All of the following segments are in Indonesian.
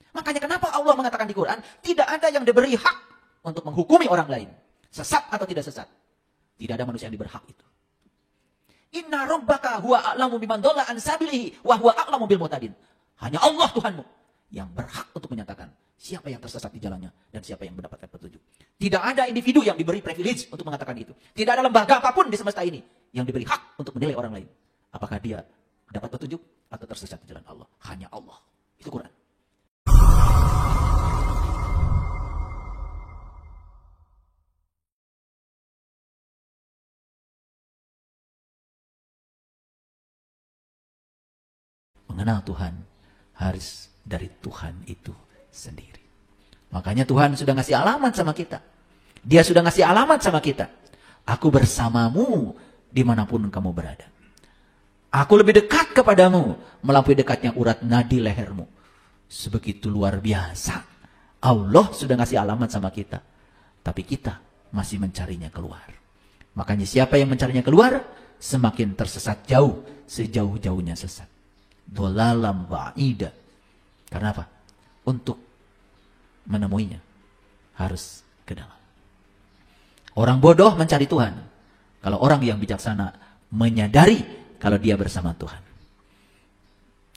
Makanya kenapa Allah mengatakan di Quran, tidak ada yang diberi hak untuk menghukumi orang lain. Sesat atau tidak sesat. Tidak ada manusia yang diberi hak itu. Inna rabbaka huwa a'lamu biman dhalla an sabilihi wa huwa a'lamu bil muhtadin. Hanya Allah Tuhanmu yang berhak untuk menyatakan siapa yang tersesat di jalannya dan siapa yang mendapatkan petunjuk. Tidak ada individu yang diberi privilege untuk mengatakan itu. Tidak ada lembaga apapun di semesta ini yang diberi hak untuk menilai orang lain. Apakah dia dapat petunjuk atau tersesat di jalan Allah. Hanya Allah. Itu Quran. Mengenal Tuhan harus dari Tuhan itu sendiri. Makanya Tuhan sudah ngasih alamat sama kita. Dia sudah ngasih alamat sama kita. Aku bersamamu dimanapun kamu berada. Aku lebih dekat kepadamu melampaui dekatnya urat nadi lehermu. Sebegitu luar biasa. Allah sudah ngasih alamat sama kita. Tapi kita masih mencarinya keluar. Makanya siapa yang mencarinya keluar, semakin tersesat jauh, sejauh-jauhnya sesat. Dhalalam ba'ida. Karena apa? Untuk menemuinya harus ke dalam. Orang bodoh mencari Tuhan. Kalau orang yang bijaksana menyadari kalau dia bersama Tuhan.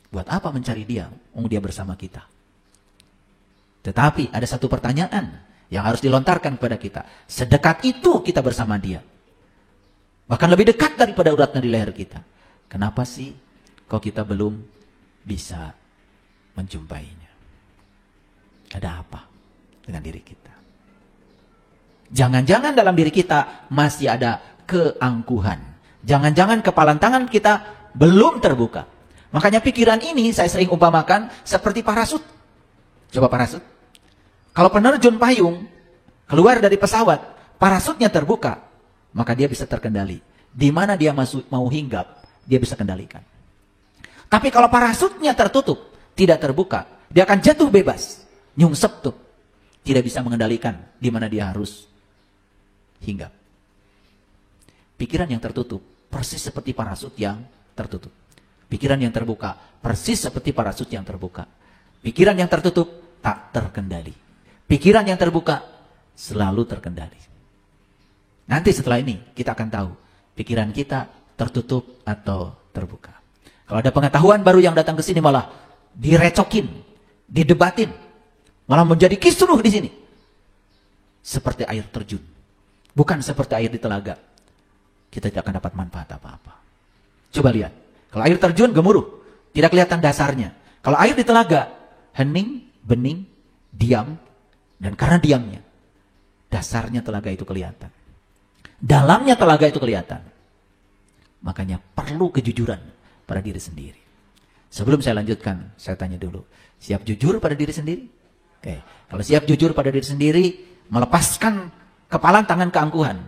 Buat apa mencari dia? Dia bersama kita. Tetapi ada satu pertanyaan yang harus dilontarkan kepada kita. Sedekat itu kita bersama dia. Bahkan lebih dekat daripada urat nadi leher kita. Kenapa sih kok kita belum bisa menjumpainya? Ada apa dengan diri kita? Jangan-jangan dalam diri kita masih ada keangkuhan. Jangan-jangan kepalan tangan kita belum terbuka. Makanya pikiran ini saya sering umpamakan seperti parasut. Coba parasut. Kalau penerjun payung keluar dari pesawat, parasutnya terbuka, maka dia bisa terkendali. Di mana dia mau hinggap, dia bisa kendalikan. Tapi kalau parasutnya tertutup, tidak terbuka, dia akan jatuh bebas, nyungsep tuh. Tidak bisa mengendalikan di mana dia harus hinggap. Pikiran yang tertutup persis seperti parasut yang tertutup. Pikiran yang terbuka persis seperti parasut yang terbuka. Pikiran yang tertutup tak terkendali. Pikiran yang terbuka selalu terkendali. Nanti setelah ini kita akan tahu pikiran kita tertutup atau terbuka. Kalau ada pengetahuan baru yang datang ke sini malah direcokin, didebatin, malah menjadi kisruh di sini. Seperti air terjun, bukan seperti air di telaga. Kita tidak akan dapat manfaat apa-apa. Coba lihat, kalau air terjun gemuruh, tidak kelihatan dasarnya. Kalau air di telaga, hening, bening, diam, dan karena diamnya, dasarnya telaga itu kelihatan. Dalamnya telaga itu kelihatan. Makanya perlu kejujuran pada diri sendiri. Sebelum saya lanjutkan, saya tanya dulu, siap jujur pada diri sendiri? Oke, kalau siap jujur pada diri sendiri, melepaskan kepalan tangan keangkuhan,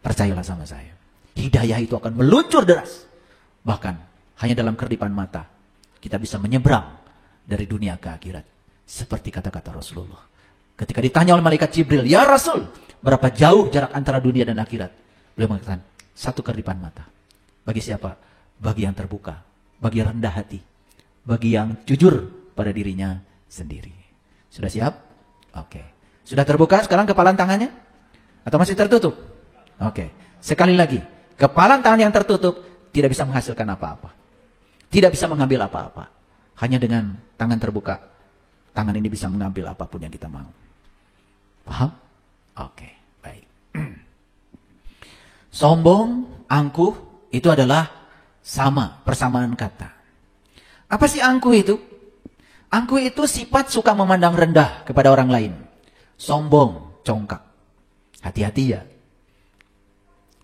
percayalah sama saya. Hidayah itu akan meluncur deras. Bahkan hanya dalam kedipan mata kita bisa menyeberang dari dunia ke akhirat. Seperti kata-kata Rasulullah. Ketika ditanya oleh malaikat Jibril, "Ya Rasul, berapa jauh jarak antara dunia dan akhirat?" Beliau mengatakan, satu kedipan mata. Bagi siapa? Bagi yang terbuka, bagi yang rendah hati, bagi yang jujur pada dirinya sendiri. Sudah siap? Oke. Sudah terbuka sekarang kepalan tangannya? Atau masih tertutup? Oke. Sekali lagi. Kepalan tangan yang tertutup tidak bisa menghasilkan apa-apa. Tidak bisa mengambil apa-apa. Hanya dengan tangan terbuka, tangan ini bisa mengambil apapun yang kita mau. Paham? Oke, baik. Sombong, angkuh, itu adalah sama, persamaan kata. Apa sih angkuh itu? Angkuh itu sifat suka memandang rendah kepada orang lain. Sombong, congkak. Hati-hati ya.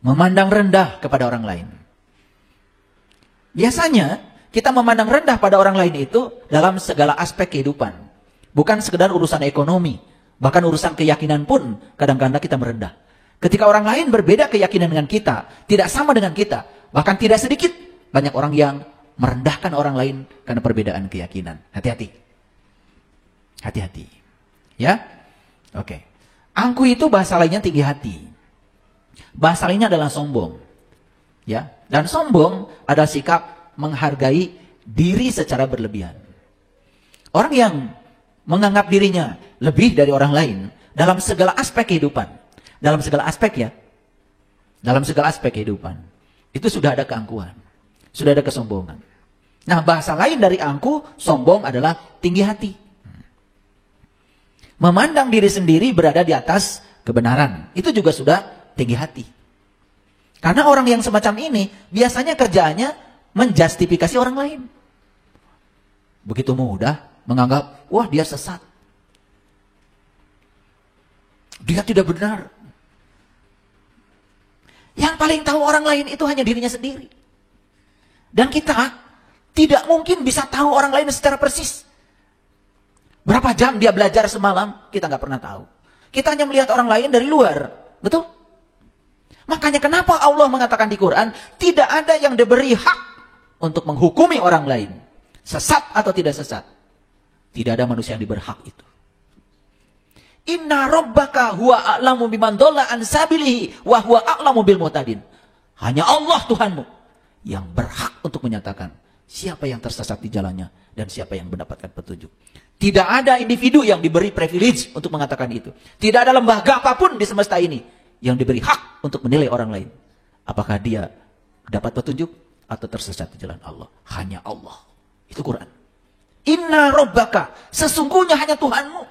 Memandang rendah kepada orang lain. Biasanya kita memandang rendah pada orang lain itu dalam segala aspek kehidupan. Bukan sekedar urusan ekonomi. Bahkan urusan keyakinan pun kadang-kadang kita merendah. Ketika orang lain berbeda keyakinan dengan kita, tidak sama dengan kita, bahkan tidak sedikit banyak orang yang merendahkan orang lain karena perbedaan keyakinan. Hati-hati. Hati-hati. Ya? Oke. Angkuh itu bahasa lainnya tinggi hati. Bahasa lainnya adalah sombong. Ya, dan sombong adalah sikap menghargai diri secara berlebihan. Orang yang menganggap dirinya lebih dari orang lain dalam segala aspek kehidupan. Dalam segala aspek ya. Dalam segala aspek kehidupan. Itu sudah ada keangkuhan. Sudah ada kesombongan. Nah, bahasa lain dari angku, sombong adalah tinggi hati. Memandang diri sendiri berada di atas kebenaran. Itu juga sudah tinggi hati. Karena orang yang semacam ini biasanya kerjaannya menjustifikasi orang lain. Begitu mudah menganggap, wah dia sesat. Dia tidak benar. Yang paling tahu orang lain itu hanya dirinya sendiri. Dan kita tidak mungkin bisa tahu orang lain secara persis. Berapa jam dia belajar semalam, kita nggak pernah tahu. Kita hanya melihat orang lain dari luar. Betul? Makanya kenapa Allah mengatakan di Quran, tidak ada yang diberi hak untuk menghukumi orang lain. Sesat atau tidak sesat. Tidak ada manusia yang diberi hak itu. Inna rabbaka huwa a'lamu biman dhalla an sabilihi wa huwa a'lamu bil muhtadin. Hanya Allah Tuhanmu yang berhak untuk menyatakan siapa yang tersesat di jalannya dan siapa yang mendapatkan petunjuk. Tidak ada individu yang diberi privilege untuk mengatakan itu. Tidak ada lembaga apapun di semesta ini yang diberi hak untuk menilai orang lain. Apakah dia dapat petunjuk atau tersesat di jalan Allah. Hanya Allah. Itu Quran. Inna rabbaka, sesungguhnya hanya Tuhanmu.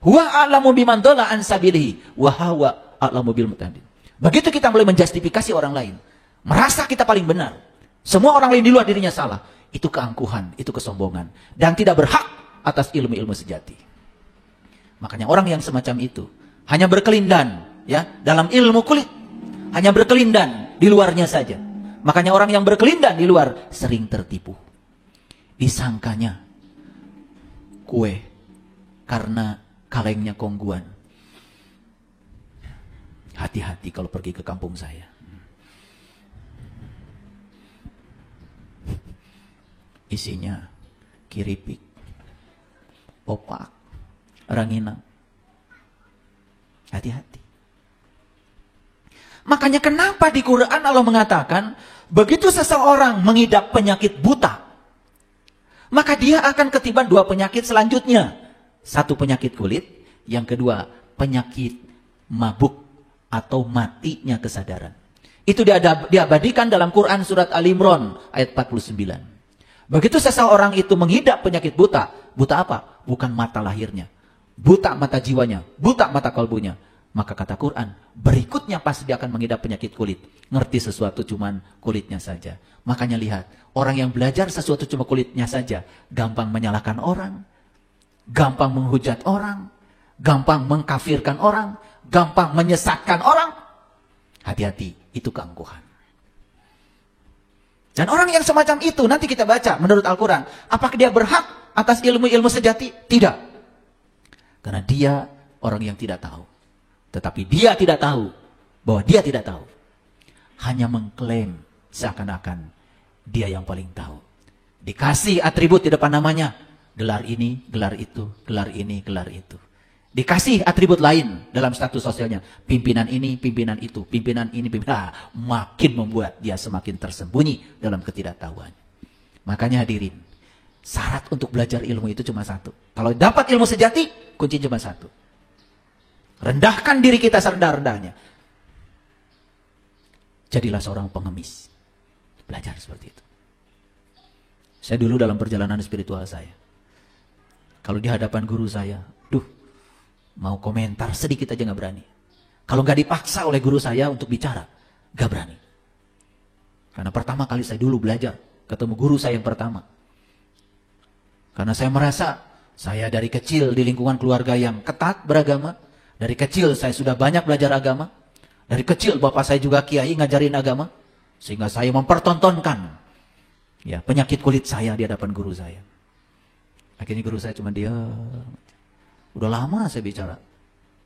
Huwa a'lamu biman dhalla an sabilihi wa huwa a'lamu bil muhtadin. Begitu kita mulai menjustifikasi orang lain, merasa kita paling benar, semua orang lain di luar dirinya salah, itu keangkuhan, itu kesombongan dan tidak berhak atas ilmu-ilmu sejati. Makanya orang yang semacam itu hanya berkelindan ya dalam ilmu kulit, hanya berkelindan di luarnya saja. Makanya orang yang berkelindan di luar sering tertipu. Disangkanya kue karena kalengnya kongguan. Hati-hati kalau pergi ke kampung saya. Isinya kiripik, opak, ranginang. Hati-hati. Makanya kenapa di Quran Allah mengatakan, begitu seseorang mengidap penyakit buta, maka dia akan ketiban dua penyakit selanjutnya. Satu penyakit kulit, yang kedua penyakit mabuk atau matinya kesadaran. Itu diabadikan dalam Quran surat Al-Imran ayat 49. Begitu seseorang itu mengidap penyakit buta, buta apa? Bukan mata lahirnya, buta mata jiwanya, buta mata kalbunya. Maka kata Quran, berikutnya pasti dia akan mengidap penyakit kulit. Ngerti sesuatu cuman kulitnya saja. Makanya lihat, orang yang belajar sesuatu cuma kulitnya saja, gampang menyalahkan orang, gampang menghujat orang, gampang mengkafirkan orang, gampang menyesatkan orang. Hati-hati, itu keangkuhan. Dan orang yang semacam itu, nanti kita baca menurut Al-Quran, apakah dia berhak atas ilmu-ilmu sejati? Tidak. Karena dia orang yang tidak tahu. Tetapi dia tidak tahu bahwa dia tidak tahu. Hanya mengklaim seakan-akan dia yang paling tahu. Dikasih atribut di depan namanya. Gelar ini, gelar itu, gelar ini, gelar itu. Dikasih atribut lain dalam status sosialnya. Pimpinan ini, pimpinan itu, pimpinan ini, pimpinan. Makin membuat dia semakin tersembunyi dalam ketidaktahuan. Makanya hadirin, syarat untuk belajar ilmu itu cuma satu. Kalau dapat ilmu sejati, kunci cuma satu. Rendahkan diri kita serendah-rendahnya. Jadilah seorang pengemis. Belajar seperti itu. Saya dulu dalam perjalanan spiritual saya, kalau di hadapan guru saya, mau komentar sedikit aja gak berani. Kalau gak dipaksa oleh guru saya untuk bicara, gak berani. Karena pertama kali saya dulu belajar, ketemu guru saya yang pertama. Karena saya merasa, saya dari kecil di lingkungan keluarga yang ketat beragama. Dari kecil saya sudah banyak belajar agama. Dari kecil bapak saya juga kiai ngajarin agama. Sehingga saya mempertontonkan ya penyakit kulit saya di hadapan guru saya. Akhirnya guru saya cuma diam. Udah lama saya bicara,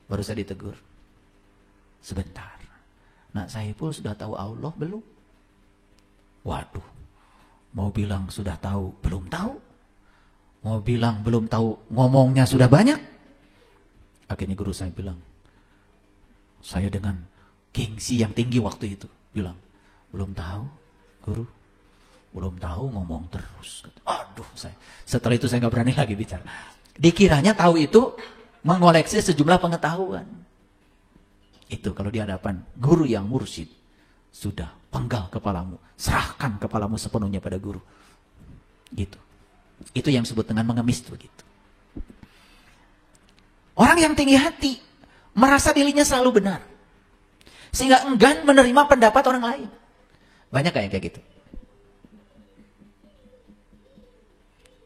baru saya ditegur. Sebentar. Nak Saiful sudah tahu Allah belum? Waduh. Mau bilang sudah tahu, belum tahu. Mau bilang belum tahu, ngomongnya sudah banyak. Akhirnya guru saya bilang, saya dengan gengsi yang tinggi waktu itu bilang, belum tahu guru, belum tahu ngomong terus. Aduh, setelah itu saya nggak berani lagi bicara. Dikiranya tahu itu mengoleksi sejumlah pengetahuan. Itu kalau di hadapan guru yang mursyid. Sudah, penggal kepalamu. Serahkan kepalamu sepenuhnya pada guru. Gitu. Itu yang disebut dengan mengemis begitu. Orang yang tinggi hati merasa dirinya selalu benar. Sehingga enggan menerima pendapat orang lain. Banyak kayak gitu.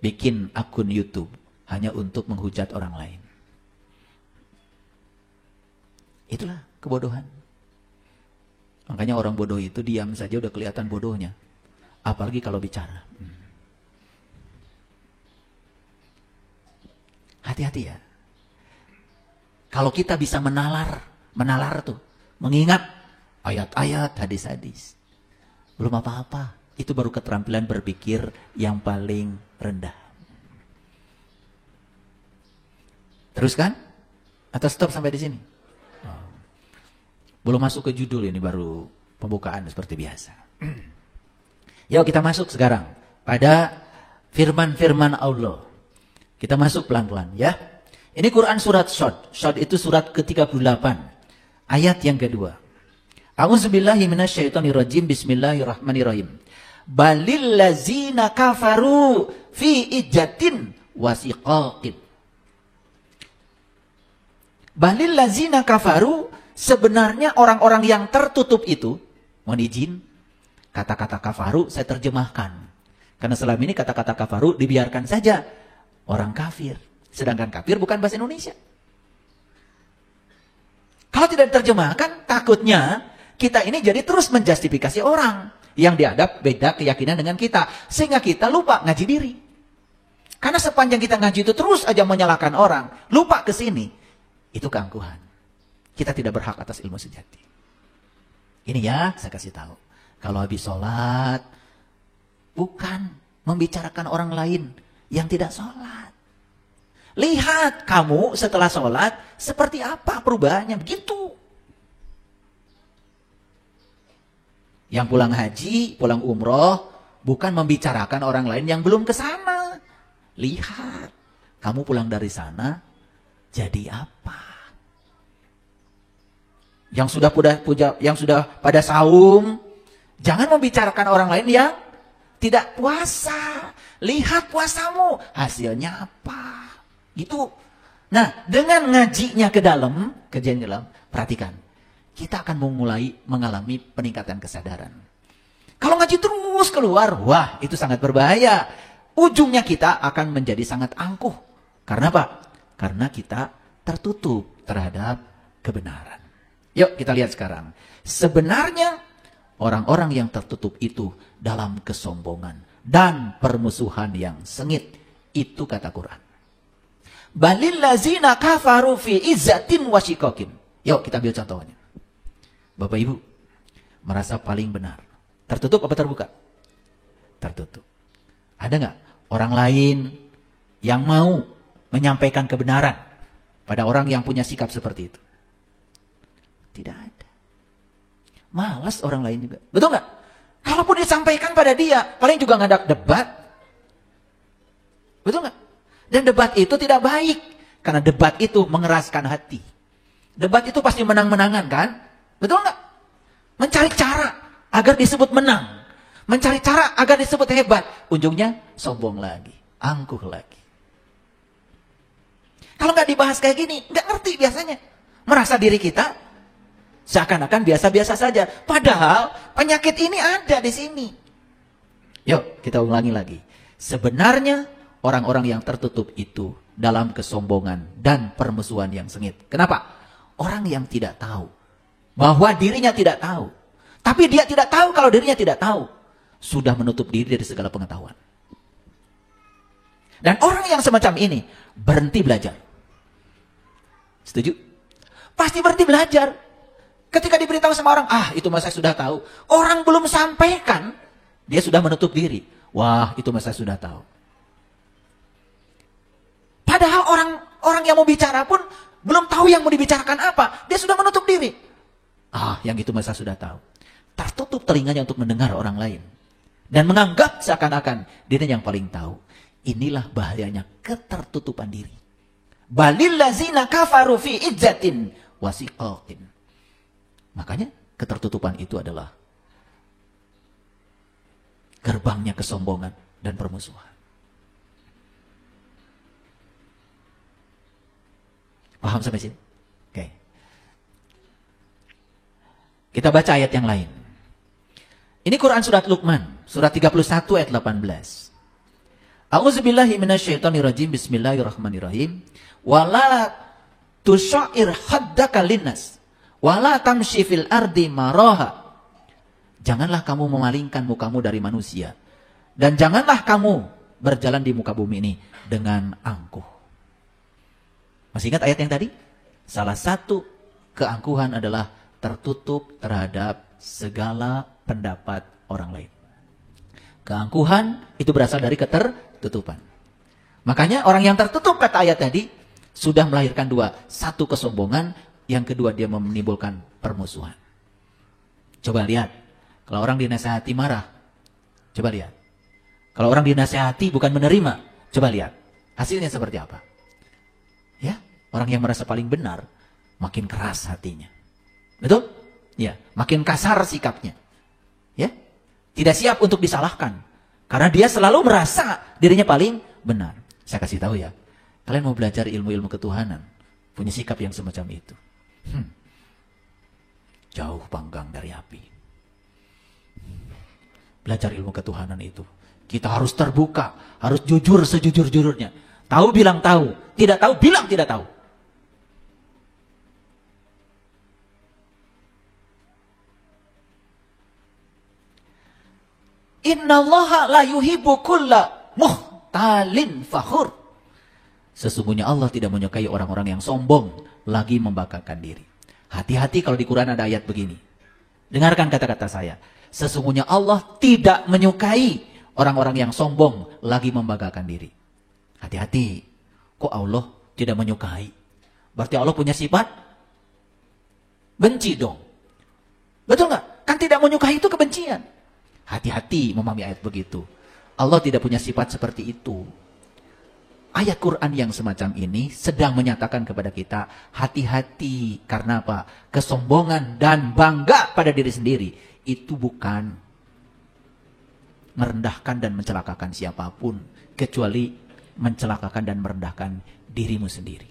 Bikin akun YouTube hanya untuk menghujat orang lain. Itulah kebodohan. Makanya orang bodoh itu diam saja udah kelihatan bodohnya. Apalagi kalau bicara. Hati-hati ya. Kalau kita bisa menalar tuh. Mengingat ayat-ayat, hadis-hadis. Belum apa-apa. Itu baru keterampilan berpikir yang paling rendah. Terus kan? Atau stop sampai di sini? Belum masuk ke judul ini, baru pembukaan seperti biasa. Yuk kita masuk sekarang pada firman-firman Allah. Kita masuk pelan-pelan ya. Ini Quran surat Shad. Shad itu surat ke-38. Ayat yang kedua. A'udzubillahi minasyaitonirrajim. Bismillahirrahmanirrahim. Balil lazina kafaru fi ijatin wasiqaqib. Balil lazina kafaru, sebenarnya orang-orang yang tertutup itu, mohon izin, kata-kata kafaru saya terjemahkan. Karena selama ini kata-kata kafaru dibiarkan saja orang kafir. Sedangkan kafir bukan bahasa Indonesia. Kalau tidak diterjemahkan, takutnya kita ini jadi terus menjustifikasi orang yang diadab beda keyakinan dengan kita. Sehingga kita lupa ngaji diri. Karena sepanjang kita ngaji itu terus aja menyalahkan orang, lupa ke sini. Itu keangkuhan. Kita tidak berhak atas ilmu sejati. Ini ya, saya kasih tahu. Kalau habis sholat, bukan membicarakan orang lain yang tidak sholat. Lihat kamu setelah sholat, seperti apa perubahannya. Begitu. Yang pulang haji, pulang umroh, bukan membicarakan orang lain yang belum ke sana. Lihat, kamu pulang dari sana, jadi apa? Yang sudah pada saum, jangan membicarakan orang lain yang tidak puasa. Lihat puasamu, hasilnya apa? Gitu. Nah, dengan ngajinya ke dalam, perhatikan. Kita akan mulai mengalami peningkatan kesadaran. Kalau ngaji terus keluar, wah itu sangat berbahaya. Ujungnya kita akan menjadi sangat angkuh. Karena apa? Karena kita tertutup terhadap kebenaran. Yuk kita lihat sekarang. Sebenarnya orang-orang yang tertutup itu dalam kesombongan dan permusuhan yang sengit. Itu kata Quran. Balil lazina kafaru fi izzatin wasyikokin. Yuk kita ambil contohnya. Bapak Ibu merasa paling benar. Tertutup apa terbuka? Tertutup. Ada nggak orang lain yang mau menyampaikan kebenaran pada orang yang punya sikap seperti itu? Tidak ada. Malas orang lain juga. Betul nggak? Kalaupun disampaikan pada dia, paling juga ngadak debat. Betul nggak? Dan debat itu tidak baik. Karena debat itu mengeraskan hati. Debat itu pasti menang-menangan kan? Betul nggak? Mencari cara agar disebut menang. Mencari cara agar disebut hebat. Ujungnya sombong lagi. Angkuh lagi. Kalau nggak dibahas kayak gini, nggak ngerti biasanya. Merasa diri kita seakan-akan biasa-biasa saja. Padahal penyakit ini ada di sini. Yuk kita ulangi lagi. Sebenarnya orang-orang yang tertutup itu dalam kesombongan dan permusuhan yang sengit. Kenapa? Orang yang tidak tahu bahwa dirinya tidak tahu. Tapi dia tidak tahu kalau dirinya tidak tahu. Sudah menutup diri dari segala pengetahuan. Dan orang yang semacam ini berhenti belajar. Setuju? Pasti berhenti belajar. Ketika diberitahu sama orang, itu mah saya sudah tahu. Orang belum sampaikan, dia sudah menutup diri. Wah, itu mah saya sudah tahu. Padahal orang yang mau bicara pun belum tahu yang mau dibicarakan apa. Dia sudah menutup diri. Yang itu mah saya sudah tahu. Tertutup telinganya untuk mendengar orang lain. Dan menganggap seakan-akan dirinya yang paling tahu. Inilah bahayanya ketertutupan diri. Balil lazina kafaru fi izzatin wasiqatin. Makanya ketertutupan itu adalah gerbangnya kesombongan dan permusuhan. Paham sampai sini? Oke. Kita baca ayat yang lain. Ini Quran surat Luqman, surat 31 ayat 18. A'udzubillahi minasyaitonirrajim. Bismillahirrahmanirrahim. Wala tusya'ir haddaka linnas wala tamshi fil ardi maraha. Janganlah kamu memalingkan mukamu dari manusia, dan janganlah kamu berjalan di muka bumi ini dengan angkuh. Masih ingat ayat yang tadi? Salah satu keangkuhan adalah tertutup terhadap segala pendapat orang lain. Keangkuhan itu berasal dari ketertutupan. Makanya orang yang tertutup, kata ayat tadi, sudah melahirkan dua. Satu, kesombongan. Yang kedua, dia menimbulkan permusuhan. Coba lihat. Kalau orang dinasihati marah. Coba lihat. Kalau orang dinasihati bukan menerima. Coba lihat. Hasilnya seperti apa? Ya, orang yang merasa paling benar, makin keras hatinya. Betul? Ya, makin kasar sikapnya. Ya, tidak siap untuk disalahkan. Karena dia selalu merasa dirinya paling benar. Saya kasih tahu ya, kalian mau belajar ilmu-ilmu ketuhanan, punya sikap yang semacam itu. Jauh panggang dari api. Belajar ilmu ketuhanan itu, kita harus terbuka, harus jujur sejujur-jujurnya. Tahu bilang tahu, tidak tahu bilang tidak tahu. Innallaha la yuhibbu kulla muhtalin fakhur. Sesungguhnya Allah tidak menyukai orang-orang yang sombong lagi membanggakan diri. Hati-hati kalau di Quran ada ayat begini. Dengarkan kata-kata saya. Sesungguhnya Allah tidak menyukai orang-orang yang sombong lagi membanggakan diri. Hati-hati. Kok Allah tidak menyukai? Berarti Allah punya sifat benci dong. Betul nggak? Kan tidak menyukai itu kebencian. Hati-hati memahami ayat begitu. Allah tidak punya sifat seperti itu. Ayat Quran yang semacam ini sedang menyatakan kepada kita, hati-hati. Karena apa? Kesombongan dan bangga pada diri sendiri itu bukan merendahkan dan mencelakakan siapapun, kecuali mencelakakan dan merendahkan dirimu sendiri.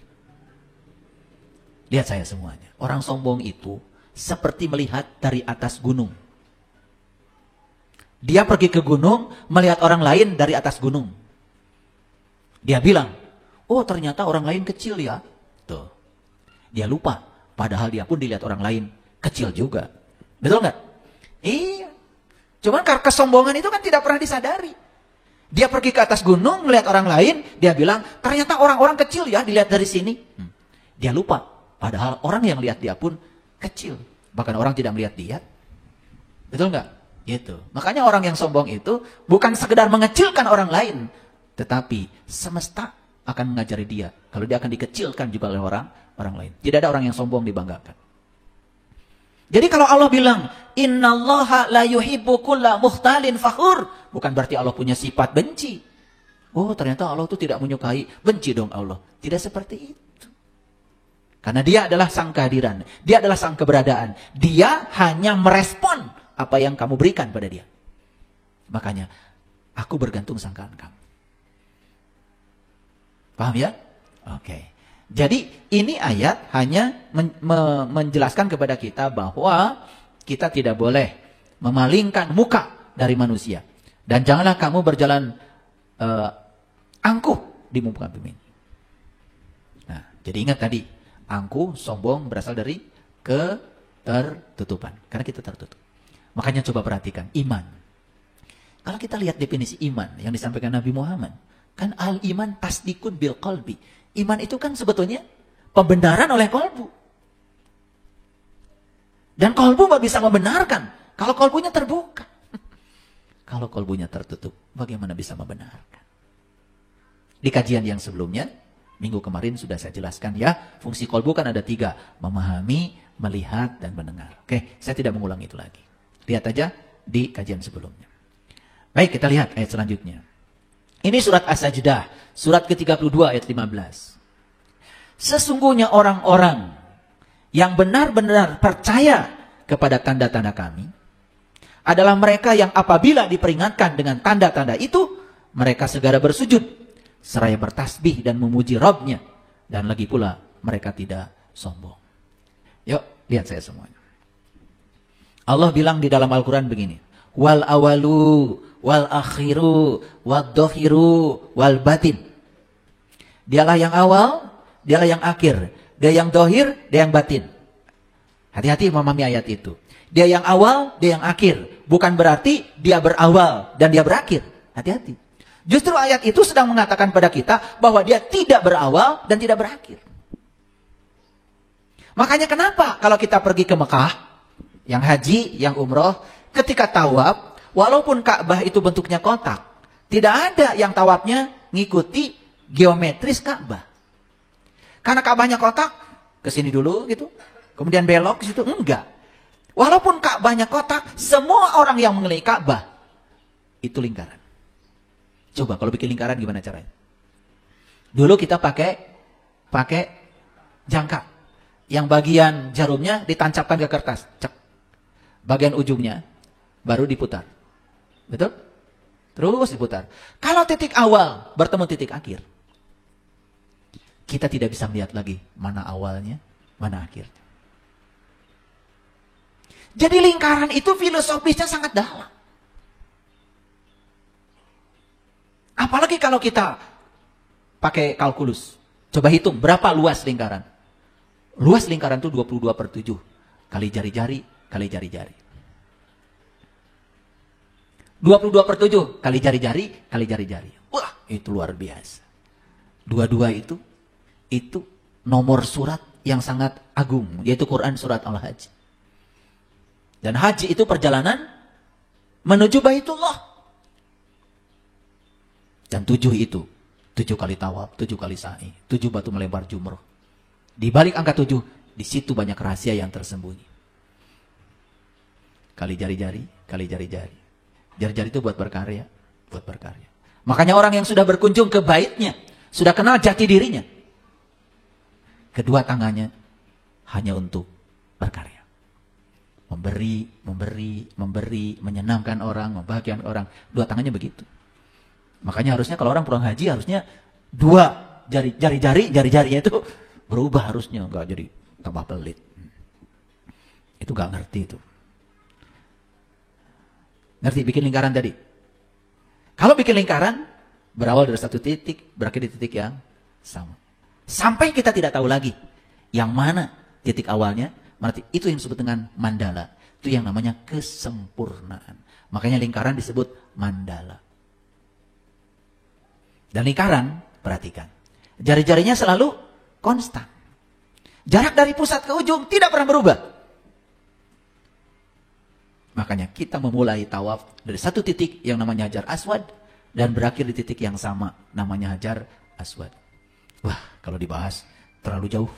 Lihat saya semuanya. Orang sombong itu seperti melihat dari atas gunung. Dia pergi ke gunung, melihat orang lain dari atas gunung. Dia bilang, oh ternyata orang lain kecil ya. Tuh. Dia lupa, padahal dia pun dilihat orang lain kecil juga. Betul nggak? Iya. Cuman karena kesombongan itu kan tidak pernah disadari. Dia pergi ke atas gunung, melihat orang lain, dia bilang, ternyata orang-orang kecil ya dilihat dari sini. Dia lupa, padahal orang yang lihat dia pun kecil. Bahkan orang tidak melihat dia. Betul nggak? Gitu. Makanya orang yang sombong itu bukan sekedar mengecilkan orang lain, tetapi semesta akan mengajari dia kalau dia akan dikecilkan juga oleh orang lain. Tidak ada orang yang sombong dibanggakan. Jadi kalau Allah bilang innallaha la yuhibbu kulla mukhtalin fakhur, bukan berarti Allah punya sifat benci. Oh, ternyata Allah itu tidak menyukai, benci dong Allah. Tidak seperti itu. Karena dia adalah sang kehadiran, dia adalah sang keberadaan. Dia hanya merespon apa yang kamu berikan pada dia. Makanya aku bergantung sangkaan kamu. Paham ya? Oke. Jadi ini ayat hanya menjelaskan kepada kita bahwa kita tidak boleh memalingkan muka dari manusia. Dan janganlah kamu berjalan angkuh di muka bumi. Nah, jadi ingat tadi, angkuh, sombong berasal dari ketertutupan. Karena kita tertutup. Makanya coba perhatikan, iman. Kalau kita lihat definisi iman yang disampaikan Nabi Muhammad, kan al-iman tasdikun bil qalbi. Iman itu kan sebetulnya pembenaran oleh kolbu. Dan kolbu nggak bisa membenarkan kalau kolbunya terbuka. Kalau kolbunya tertutup, bagaimana bisa membenarkan? Di kajian yang sebelumnya, minggu kemarin sudah saya jelaskan ya, fungsi kolbu kan ada 3, memahami, melihat, dan mendengar. Oke, saya tidak mengulang itu lagi. Lihat aja di kajian sebelumnya. Baik, kita lihat ayat selanjutnya. Ini surat As-Sajdah, surat ke-32 ayat 15. Sesungguhnya orang-orang yang benar-benar percaya kepada tanda-tanda kami adalah mereka yang apabila diperingatkan dengan tanda-tanda itu, mereka segera bersujud, seraya bertasbih dan memuji Rabb-Nya. Dan lagi pula mereka tidak sombong. Yuk, lihat saya semuanya. Allah bilang di dalam Al-Quran begini. Wal awalu, wal akhiru, wal dohiru, wal batin. Dialah yang awal, dialah yang akhir. Dia yang dohir, dia yang batin. Hati-hati memahami ayat itu. Dia yang awal, dia yang akhir. Bukan berarti dia berawal dan dia berakhir. Hati-hati. Justru ayat itu sedang mengatakan pada kita bahwa dia tidak berawal dan tidak berakhir. Makanya kenapa kalau kita pergi ke Mekah, yang haji, yang umroh, ketika tawaf, walaupun Ka'bah itu bentuknya kotak, tidak ada yang tawafnya ngikuti geometris Ka'bah. Karena Ka'bahnya kotak, ke sini dulu gitu, kemudian belok ke situ, enggak. Walaupun Ka'bahnya kotak, semua orang yang mengelilingi Ka'bah itu lingkaran. Coba kalau bikin lingkaran gimana caranya? Dulu kita pakai jangka. Yang bagian jarumnya ditancapkan ke kertas, cek. Bagian ujungnya baru diputar. Betul? Terus diputar. Kalau titik awal bertemu titik akhir, kita tidak bisa melihat lagi mana awalnya, mana akhirnya. Jadi lingkaran itu filosofisnya sangat dalam. Apalagi kalau kita pakai kalkulus. Coba hitung berapa luas lingkaran. Luas lingkaran itu 22/7. Kali jari-jari, kali jari-jari. 22/7 kali jari-jari, kali jari-jari. Wah, itu luar biasa. 22 itu nomor surat yang sangat agung, yaitu Quran surat Al-Hajj. Dan haji itu perjalanan menuju Baitullah. Dan 7 itu, 7 kali tawaf, 7 kali sa'i, 7 batu melempar jumroh. Di balik angka 7, di situ banyak rahasia yang tersembunyi. Kali jari-jari, kali jari-jari. Jari-jari itu buat berkarya, buat berkarya. Makanya orang yang sudah berkunjung ke baitnya, sudah kenal jati dirinya. Kedua tangannya hanya untuk berkarya. Memberi, memberi, memberi, menyenangkan orang, membahagiakan orang. Dua tangannya begitu. Makanya harusnya kalau orang pulang haji harusnya dua jari-jarinya itu berubah harusnya. Enggak jadi tambah pelit. Itu gak ngerti itu. Ngerti bikin lingkaran tadi? Kalau bikin lingkaran, berawal dari satu titik, berakhir di titik yang sama. Sampai kita tidak tahu lagi yang mana titik awalnya, itu yang disebut dengan mandala. Itu yang namanya kesempurnaan. Makanya lingkaran disebut mandala. Dan lingkaran, perhatikan. Jari-jarinya selalu konstan. Jarak dari pusat ke ujung tidak pernah berubah. Makanya kita memulai tawaf dari satu titik yang namanya Hajar Aswad. Dan berakhir di titik yang sama namanya Hajar Aswad. Wah, kalau dibahas terlalu jauh.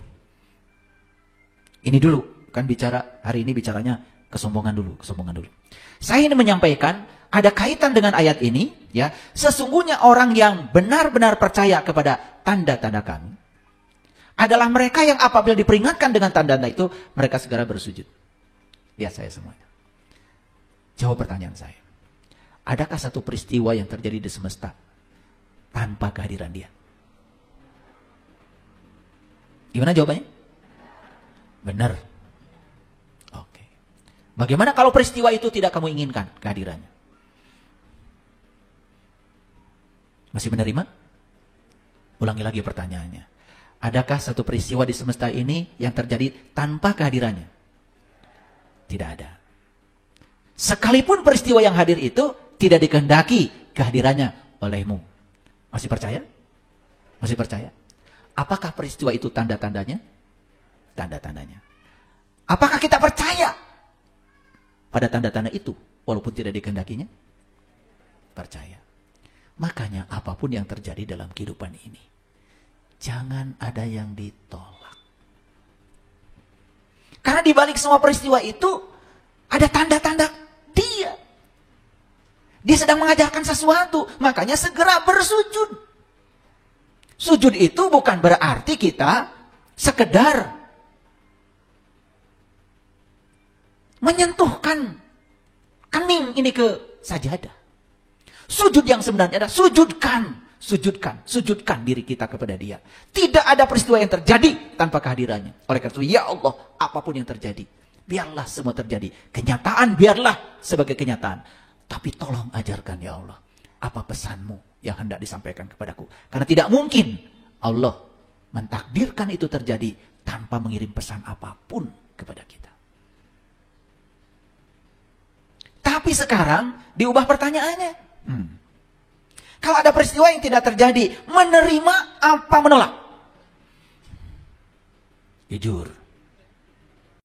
Ini dulu, kan bicara hari ini bicaranya kesombongan dulu. Saya ingin menyampaikan ada kaitan dengan ayat ini, ya. Sesungguhnya orang yang benar-benar percaya kepada tanda-tanda kami adalah mereka yang apabila diperingatkan dengan tanda-tanda itu, mereka segera bersujud. Lihat saya semuanya. Jawab pertanyaan saya. Adakah satu peristiwa yang terjadi di semesta tanpa kehadiran dia? Gimana jawabannya? Benar. Oke. Bagaimana kalau peristiwa itu tidak kamu inginkan kehadirannya? Masih menerima? Ulangi lagi pertanyaannya. Adakah satu peristiwa di semesta ini yang terjadi tanpa kehadirannya? Tidak ada. Sekalipun peristiwa yang hadir itu tidak dikehendaki kehadirannya olehmu. Masih percaya? Masih percaya? Apakah peristiwa itu tanda-tandanya? Tanda-tandanya. Apakah kita percaya pada tanda-tanda itu walaupun tidak dikehendakinya? Percaya. Makanya apapun yang terjadi dalam kehidupan ini, jangan ada yang ditolak. Karena di balik semua peristiwa itu ada tanda-tanda dia. Dia sedang mengajarkan sesuatu, makanya segera bersujud. Sujud itu bukan berarti kita sekedar menyentuhkan kening ini ke sajadah. Sujud yang sebenarnya adalah sujudkan diri kita kepada Dia. Tidak ada peristiwa yang terjadi tanpa kehadirannya. Oleh karena itu, ya Allah, apapun yang terjadi, biarlah semua terjadi. Kenyataan biarlah sebagai kenyataan. Tapi tolong ajarkan ya Allah, apa pesanmu yang hendak disampaikan kepadaku. Karena tidak mungkin Allah mentakdirkan itu terjadi tanpa mengirim pesan apapun kepada kita. Tapi sekarang diubah pertanyaannya. Kalau ada peristiwa yang tidak terjadi, menerima apa menolak? Jujur.